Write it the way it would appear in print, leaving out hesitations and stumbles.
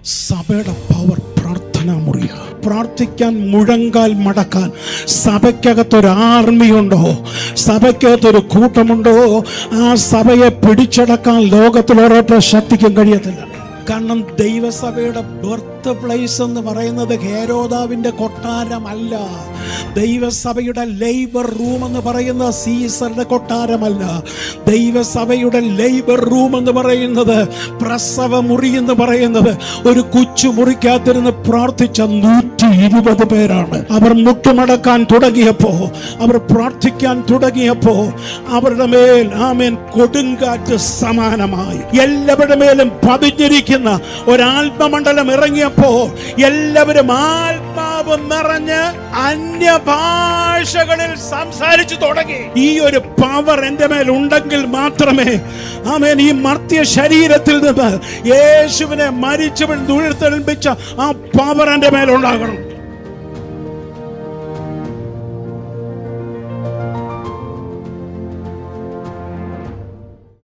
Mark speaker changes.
Speaker 1: സഭയുടെ പവർ പ്രാർത്ഥനാ മുറിയ. പ്രാർത്ഥിക്കാൻ മുഴങ്കാൽ മടക്കാൻ സഭയ്ക്കകത്തൊരു ആർമിയുണ്ടോ, സഭയ്ക്കകത്തൊരു കൂട്ടമുണ്ടോ, ആ സഭയെ പിടിച്ചടക്കാൻ ലോകത്തിലൊരൊറ്റ ശക്തിക്കും കഴിയത്തില്ല. കാരണം ദൈവസഭയുടെ ബർത്ത് പ്ലേസ് എന്ന് പറയുന്നത് ഹേരോദാവിൻ്റെ കൊട്ടാരമല്ല. ദൈവസഭയുടെ ലേബർ റൂം എന്ന് പറയുന്നത് സീസറുടെ കൊട്ടാരമല്ല. ദൈവസഭയുടെ ലേബർ റൂം എന്ന് പറയുന്നത്, പ്രസവ മുറി എന്ന് പറയുന്നത്, ഒരു കൊച്ചു മുറിക്കകത്തിരുന്ന് പ്രാർത്ഥിച്ച 120 പേരാണ്. അവർ മുട്ടുമടക്കാൻ തുടങ്ങിയപ്പോ, അവർ പ്രാർത്ഥിക്കാൻ തുടങ്ങിയപ്പോ, അവരുടെ മേൽ ആമേൻ കൊടുങ്കാറ്റ് സമാനമായി എല്ലാവരുടെ മേലും പതിഞ്ഞിരിക്കുന്ന ഒരാത്മമണ്ഡലം ഇറങ്ങിയപ്പോ എല്ലാവരും ആത്മാവ് നിറഞ്ഞ് അന്യഭാഷകളിൽ സംസാരിച്ചു തുടങ്ങി. ഈ ഒരു പവർ എന്റെ മേൽ ഉണ്ടെങ്കിൽ മാത്രമേ ആമേൻ ഈ മർത്യ ശരീരത്തിൽ നിന്ന് യേശുവിനെ മരിച്ചവൻ ഉയർത്തെഴുന്നേൽപ്പിച്ച ആ പവർ എന്റെ മേൽ ഉണ്ടാകണം.